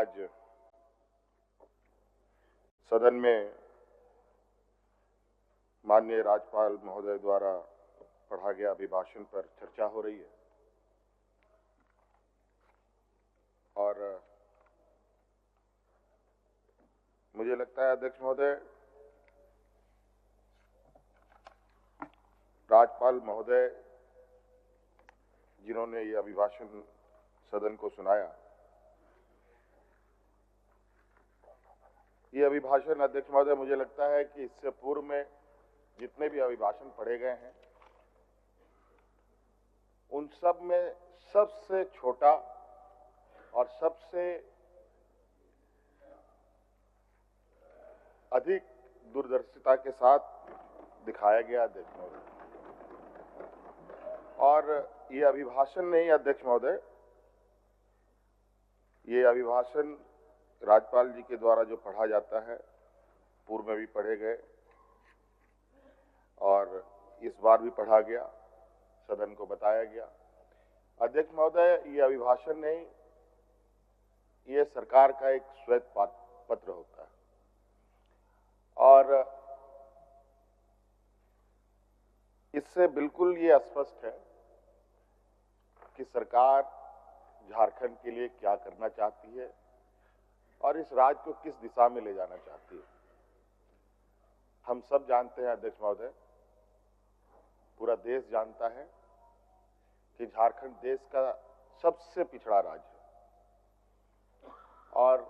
आज सदन में माननीय राज्यपाल महोदय द्वारा पढ़ा गया अभिभाषण पर चर्चा हो रही है और मुझे लगता है अध्यक्ष महोदय, राज्यपाल महोदय जिन्होंने ये अभिभाषण सदन को सुनाया, ये अभिभाषण अध्यक्ष महोदय मुझे लगता है कि इससे पूर्व में जितने भी अभिभाषण पढ़े गए हैं उन सब में सबसे छोटा और सबसे अधिक दूरदर्शिता के साथ दिखाया गया अध्यक्ष महोदय। और ये अभिभाषण नहीं अध्यक्ष महोदय, ये अभिभाषण राज्यपाल जी के द्वारा जो पढ़ा जाता है, पूर्व में भी पढ़े गए और इस बार भी पढ़ा गया, सदन को बताया गया। अध्यक्ष महोदय, ये अभिभाषण नहीं, ये सरकार का एक श्वेत पत्र होता है और इससे बिल्कुल ये स्पष्ट है कि सरकार झारखंड के लिए क्या करना चाहती है और इस राज्य को किस दिशा में ले जाना चाहती है। हम सब जानते हैं अध्यक्ष महोदय, पूरा देश जानता है कि झारखंड देश का सबसे पिछड़ा राज्य है और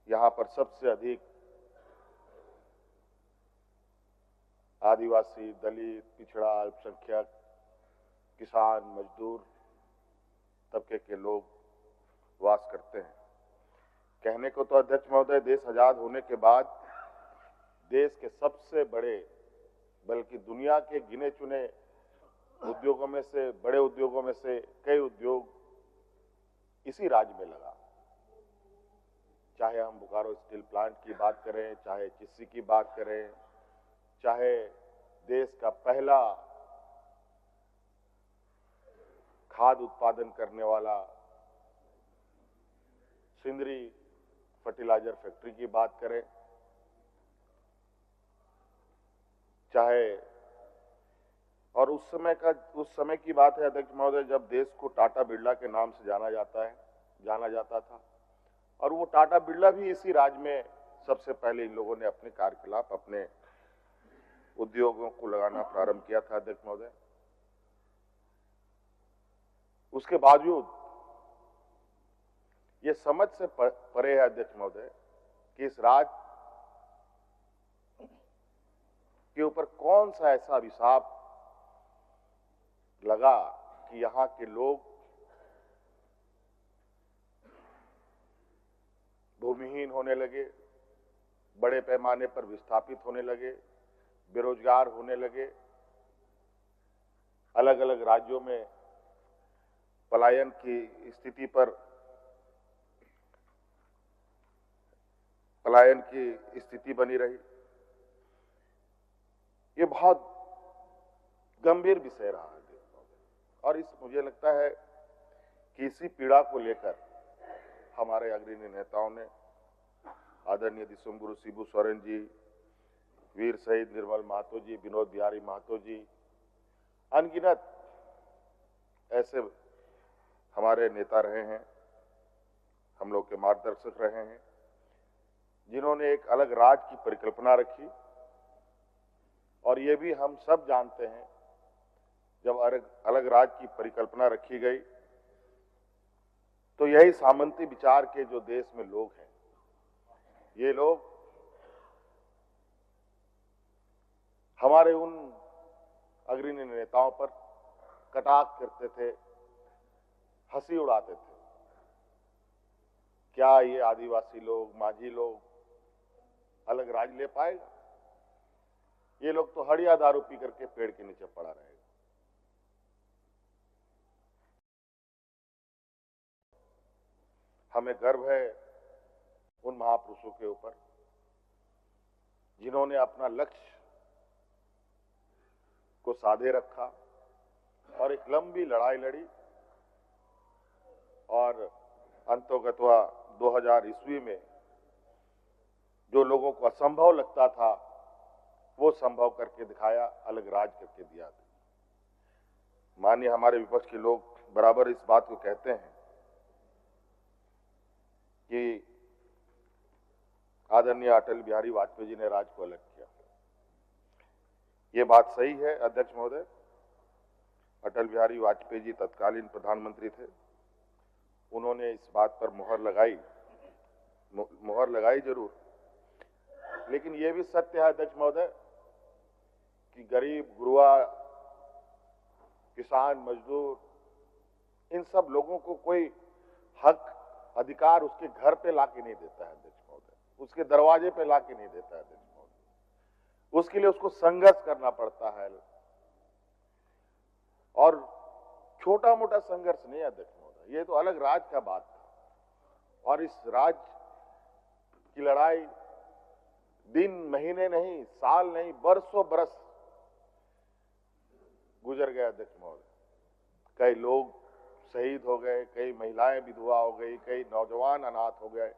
यहां पर सबसे अधिक आदिवासी, दलित, पिछड़ा, अल्पसंख्यक, किसान, मजदूर तबके के लोग वास करते हैं। कहने को तो अध्यक्ष महोदय, देश आजाद होने के बाद देश के सबसे बड़े, बल्कि दुनिया के गिने चुने उद्योगों में से, बड़े उद्योगों में से कई उद्योग इसी राज्य में लगा। चाहे हम बोकारो स्टील प्लांट की बात करें, चाहे चिस्सी की बात करें, चाहे देश का पहला खाद उत्पादन करने वाला सिंदरी फर्टिलाइजर फैक्ट्री की बात करें, चाहे और उस समय की बात है अध्यक्ष महोदय जब देश को टाटा बिरला के नाम से जाना जाता था और वो टाटा बिरला भी इसी राज्य में सबसे पहले इन लोगों ने अपने कार्यकलाप, अपने उद्योगों को लगाना प्रारंभ किया था अध्यक्ष महोदय। उसके बावजूद ये समझ से परे है अध्यक्ष महोदय कि इस राज्य के ऊपर कौन सा ऐसा अभिशाप लगा कि यहां के लोग भूमिहीन होने लगे, बड़े पैमाने पर विस्थापित होने लगे, बेरोजगार होने लगे, अलग अलग राज्यों में पलायन की स्थिति बनी रही। ये बहुत गंभीर विषय रहा है और मुझे लगता है कि इसी पीड़ा को लेकर हमारे अग्रणी नेताओं ने, आदरणीय दिसुमगुरु शिबू सोरेन जी, वीर शहीद निर्मल महतो जी, विनोद बिहारी महतो जी, अनगिनत ऐसे हमारे नेता रहे हैं, हम लोग के मार्गदर्शक रहे हैं, जिन्होंने एक अलग राज्य की परिकल्पना रखी। और ये भी हम सब जानते हैं, जब अलग राज्य की परिकल्पना रखी गई तो यही सामंती विचार के जो देश में लोग हैं, ये लोग हमारे उन अग्रणी नेताओं पर कटाक्ष करते थे, हंसी उड़ाते थे। क्या ये आदिवासी लोग, माझी लोग अलग राज्य ले पाएगा? ये लोग तो हड़िया दारू पी करके पेड़ के नीचे पड़ा रहेगा। हमें गर्व है उन महापुरुषों के ऊपर जिन्होंने अपना लक्ष्य को साधे रखा और एक लंबी लड़ाई लड़ी और अंतोगत्वा 2000 ईस्वी में जो लोगों को असंभव लगता था वो संभव करके दिखाया, अलग राज करके दिया। माननीय हमारे विपक्ष के लोग बराबर इस बात को कहते हैं कि आदरणीय अटल बिहारी वाजपेयी जी ने राज को अलग किया। ये बात सही है अध्यक्ष महोदय। अटल बिहारी वाजपेयी जी तत्कालीन प्रधानमंत्री थे। उन्होंने इस बात पर मुहर लगाई जरूर, लेकिन यह भी सत्य है अध्यक्ष महोदय कि गरीब, गुरुआ, किसान, मजदूर, इन सब लोगों को कोई हक, अधिकार उसके घर पे लाके नहीं देता है अध्यक्ष महोदय, उसके दरवाजे पे लाके नहीं देता है अध्यक्ष महोदय। उसके लिए उसको संघर्ष करना पड़ता है, और छोटा मोटा संघर्ष नहीं अध्यक्ष महोदय, ये तो अलग राज का बात था। और इस राज की लड़ाई दिन, महीने नहीं, साल नहीं, बरसों बरस गुजर गए अध्यक्ष महोदय। कई लोग शहीद हो गए, कई महिलाएं विधवा हो गई, कई नौजवान अनाथ हो गए,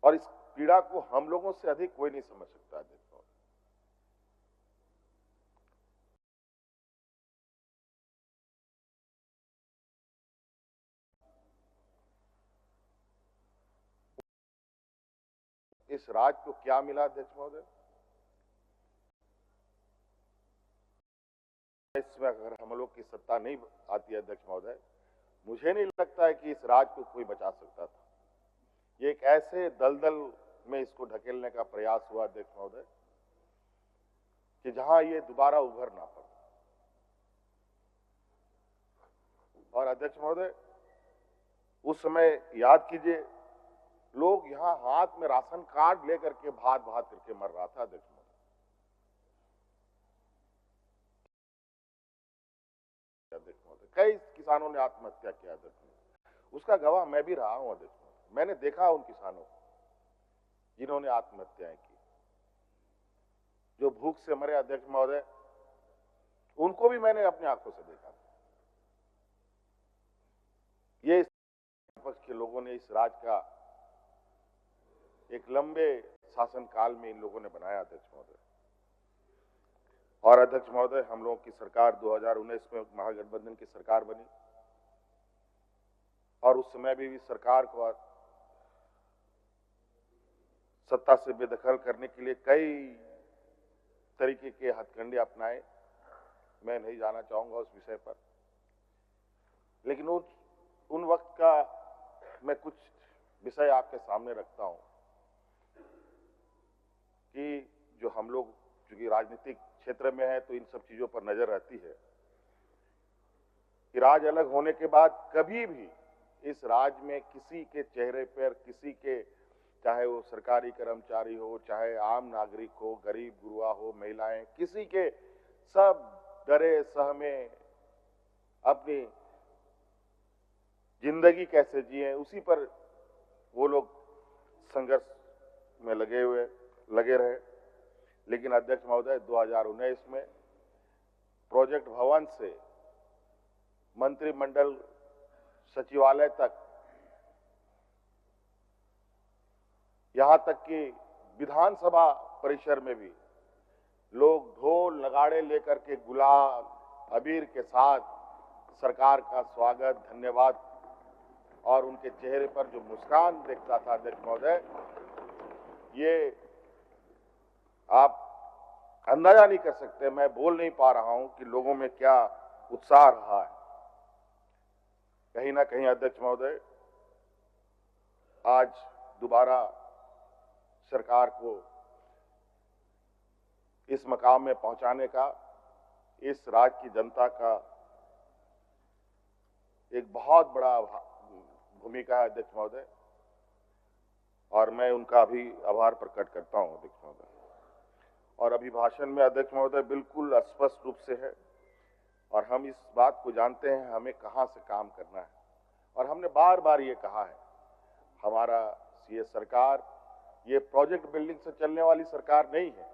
और इस पीड़ा को हम लोगों से अधिक कोई नहीं समझ सकता अध्यक्ष महोदय। इस राज को क्या मिला अध्यक्ष महोदय? इसमें अगर हम लोग की सत्ता नहीं आती अध्यक्ष महोदय, मुझे नहीं लगता है कि इस राज को कोई बचा सकता था। ये एक ऐसे दलदल में इसको ढकेलने का प्रयास हुआ अध्यक्ष महोदय कि जहां ये दोबारा उभर ना पाए। और अध्यक्ष महोदय, उस समय याद कीजिए, लोग यहां हाथ में राशन कार्ड लेकर के भात भात करके मर रहा था अध्यक्ष महोदय। कई किसानों ने आत्महत्या किया अध्यक्ष महोदय, उसका गवाह मैं भी रहा हूं अध्यक्ष महोदय। मैंने देखा उन किसानों को जिन्होंने आत्महत्याएं की, जो भूख से मरे अध्यक्ष महोदय, उनको भी मैंने अपनी आंखों से देखा। ये विपक्ष के लोगों ने इस राज का एक लंबे शासनकाल में इन लोगों ने बनाया अध्यक्ष महोदय। और अध्यक्ष महोदय, हम लोगों की सरकार 2019 में महागठबंधन की सरकार बनी, और उस समय भी सरकार को सत्ता से बेदखल करने के लिए कई तरीके के हथकंडे अपनाए। मैं नहीं जाना चाहूंगा उस विषय पर, लेकिन उन वक्त का मैं कुछ विषय आपके सामने रखता हूं कि जो हम लोग चूंकि राजनीतिक क्षेत्र में है तो इन सब चीजों पर नजर रहती है कि राज अलग होने के बाद कभी भी इस राज में किसी के चेहरे पर, किसी के, चाहे वो सरकारी कर्मचारी हो, चाहे आम नागरिक हो, गरीब गुरुआ हो, महिलाएं, किसी के, सब डरे सहमे अपनी जिंदगी कैसे जिए उसी पर वो लोग संघर्ष में लगे रहे। लेकिन अध्यक्ष महोदय, 2019 में प्रोजेक्ट भवन से मंत्रिमंडल सचिवालय तक, यहां तक कि विधानसभा परिसर में भी लोग ढोल नगाड़े लेकर के गुलाल अबीर के साथ सरकार का स्वागत, धन्यवाद, और उनके चेहरे पर जो मुस्कान देखता था अध्यक्ष महोदय, ये आप अंदाजा नहीं कर सकते। मैं बोल नहीं पा रहा हूं कि लोगों में क्या उत्साह रहा है। कहीं ना कहीं अध्यक्ष महोदय, आज दोबारा सरकार को इस मकाम में पहुंचाने का इस राज्य की जनता का एक बहुत बड़ा भूमिका है अध्यक्ष महोदय, और मैं उनका भी आभार प्रकट करता हूं अध्यक्ष महोदय। और अभिभाषण में अध्यक्ष महोदय बिल्कुल स्पष्ट रूप से है, और हम इस बात को जानते हैं हमें कहां से काम करना है, और हमने बार बार ये कहा है, हमारा ये सरकार ये प्रोजेक्ट बिल्डिंग से चलने वाली सरकार नहीं है,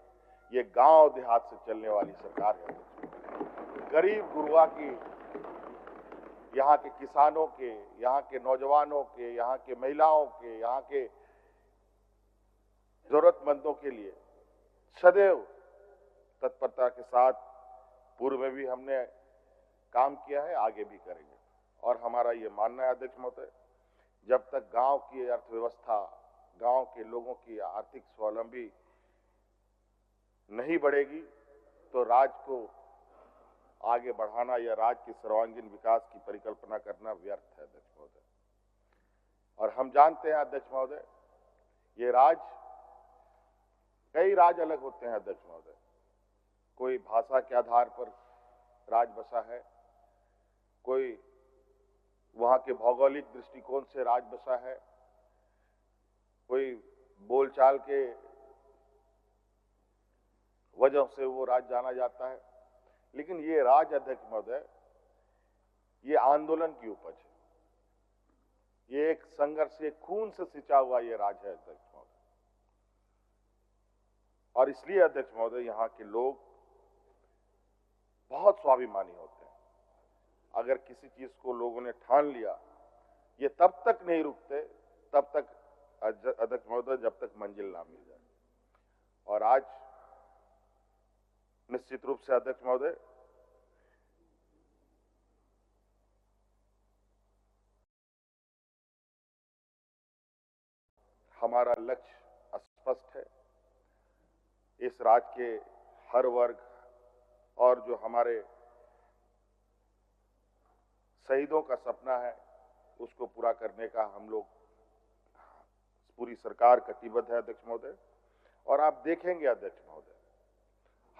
ये गांव देहात से चलने वाली सरकार है। गरीब गुरुआ की यहाँ के किसानों के, यहाँ के नौजवानों के, यहाँ के महिलाओं के, यहाँ के जरूरतमंदों के लिए सदैव तत्परता के साथ पूर्व में भी हमने काम किया है, आगे भी करेंगे। और हमारा ये मानना है अध्यक्ष महोदय, जब तक गांव की अर्थव्यवस्था, गांव के लोगों की आर्थिक स्वावलंबी नहीं बढ़ेगी तो राज्य को आगे बढ़ाना या राज्य के सर्वांगीण विकास की परिकल्पना करना व्यर्थ है अध्यक्ष महोदय। और हम जानते हैं अध्यक्ष महोदय, ये राज्य, कई राज्य अलग होते हैं अध्यक्ष महोदय। कोई भाषा के आधार पर राज्य बसा है, कोई वहां के भौगोलिक दृष्टिकोण से राज्य बसा है, कोई बोलचाल के वजह से वो राज्य जाना जाता है। लेकिन ये राज्य अध्यक्ष महोदय, ये आंदोलन की उपज है, ये एक संघर्ष, एक खून से सिंचा हुआ ये राज्य है अध्यक्ष महोदय। और इसलिए अध्यक्ष महोदय यहाँ के लोग बहुत स्वाभिमानी होते हैं। अगर किसी चीज को लोगों ने ठान लिया, ये तब तक नहीं रुकते, तब तक अध्यक्ष महोदय, जब तक मंजिल ना मिल जाए। और आज निश्चित रूप से अध्यक्ष महोदय, हमारा लक्ष्य स्पष्ट है। इस राज्य के हर वर्ग और जो हमारे शहीदों का सपना है, उसको पूरा करने का हम लोग, पूरी सरकार कटिबद्ध है अध्यक्ष महोदय। और आप देखेंगे अध्यक्ष महोदय,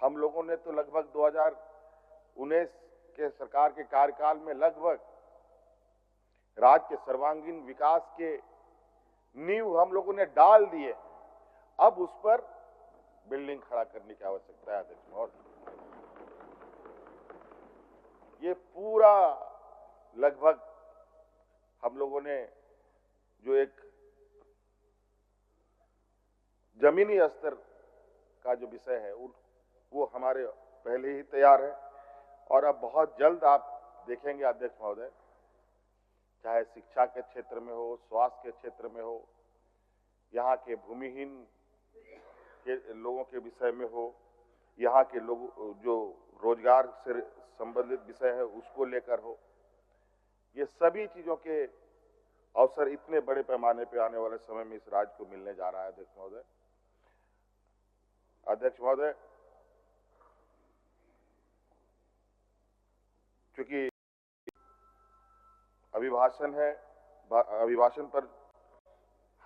हम लोगों ने तो लगभग 2019 के सरकार के कार्यकाल में लगभग राज्य के सर्वांगीण विकास के नींव हम लोगों ने डाल दिए। अब उस पर बिल्डिंग खड़ा करने की आवश्यकता है अध्यक्ष महोदय। ये पूरा लगभग हम लोगों ने जो एक जमीनी स्तर का जो विषय है वो हमारे पहले ही तैयार है। और अब बहुत जल्द आप देखेंगे अध्यक्ष महोदय, चाहे शिक्षा के क्षेत्र में हो, स्वास्थ्य के क्षेत्र में हो, यहाँ के भूमिहीन के लोगों के विषय में हो, यहाँ के लोग जो रोजगार से संबंधित विषय है उसको लेकर हो, ये सभी चीजों के अवसर इतने बड़े पैमाने पे आने वाले समय में इस राज्य को मिलने जा रहा है अध्यक्ष महोदय। अध्यक्ष महोदय, क्योंकि अभिभाषण है, अभिभाषण पर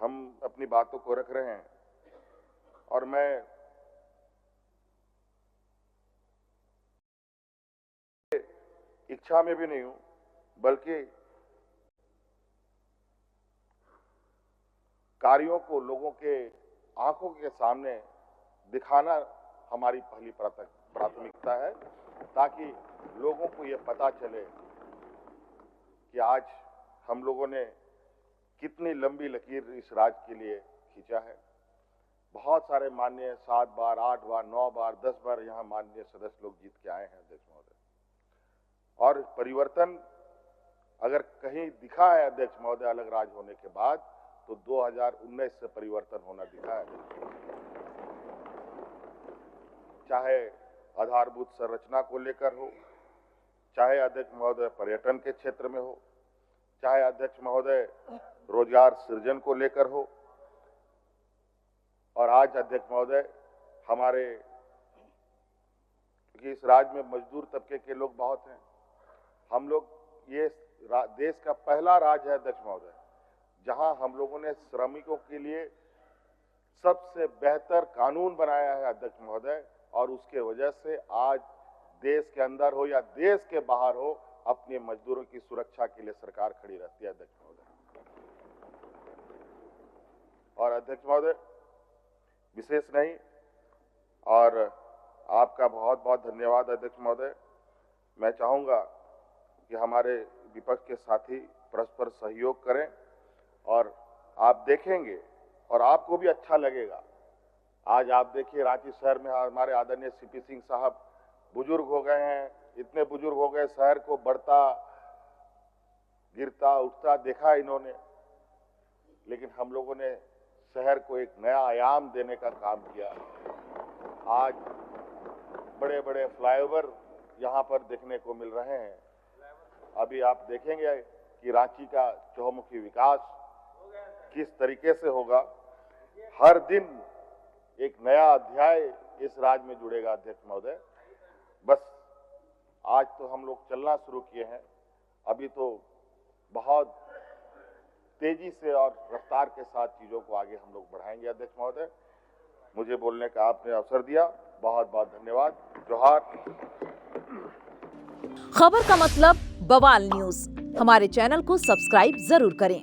हम अपनी बातों को रख रहे हैं, और मैं इच्छा में भी नहीं हूं, बल्कि कार्यों को लोगों के आंखों के सामने दिखाना हमारी पहली प्राथमिकता है, ताकि लोगों को यह पता चले कि आज हम लोगों ने कितनी लंबी लकीर इस राज्य के लिए खींचा है। बहुत सारे माननीय 7 बार, 8 बार, 9 बार, 10 बार यहाँ माननीय सदस्य लोग जीत के आए हैं अध्यक्ष महोदय। और परिवर्तन अगर कहीं दिखा है अध्यक्ष महोदय अलग राज्य होने के बाद, तो 2019 से परिवर्तन होना दिखा है। चाहे आधारभूत संरचना को लेकर हो, चाहे अध्यक्ष महोदय पर्यटन के क्षेत्र में हो, चाहे अध्यक्ष महोदय रोजगार सृजन को लेकर हो, और आज अध्यक्ष महोदय हमारे, क्योंकि इस राज्य में मजदूर तबके के लोग बहुत हैं, हम लोग ये देश का पहला राज्य है अध्यक्ष महोदय जहां हम लोगों ने श्रमिकों के लिए सबसे बेहतर कानून बनाया है अध्यक्ष महोदय। और उसके वजह से आज देश के अंदर हो या देश के बाहर हो, अपने मजदूरों की सुरक्षा के लिए सरकार खड़ी रहती है अध्यक्ष महोदय। और अध्यक्ष महोदय विशेष नहीं, और आपका बहुत बहुत धन्यवाद अध्यक्ष महोदय। मैं चाहूंगा कि हमारे विपक्ष के साथी परस्पर सहयोग करें, और आप देखेंगे और आपको भी अच्छा लगेगा। आज आप देखिए रांची शहर में हमारे आदरणीय सीपी सिंह साहब बुजुर्ग हो गए हैं, इतने बुजुर्ग हो गए, शहर को बढ़ता गिरता उठता देखा इन्होंने, लेकिन हम लोगों ने शहर को एक नया आयाम देने का काम किया। आज बड़े बड़े फ्लाईओवर यहाँ पर देखने को मिल रहे हैं। अभी आप देखेंगे कि रांची का चहुमुखी विकास किस तरीके से होगा। हर दिन एक नया अध्याय इस राज्य में जुड़ेगा अध्यक्ष महोदय। बस आज तो हम लोग चलना शुरू किए हैं, अभी तो बहुत तेजी से और रफ्तार के साथ चीजों को आगे हम लोग बढ़ाएंगे। अध्यक्ष महोदय, मुझे बोलने का आपने अवसर दिया, बहुत बहुत धन्यवाद। जोहार। खबर का मतलब बवाल न्यूज। हमारे चैनल को सब्सक्राइब जरूर करें।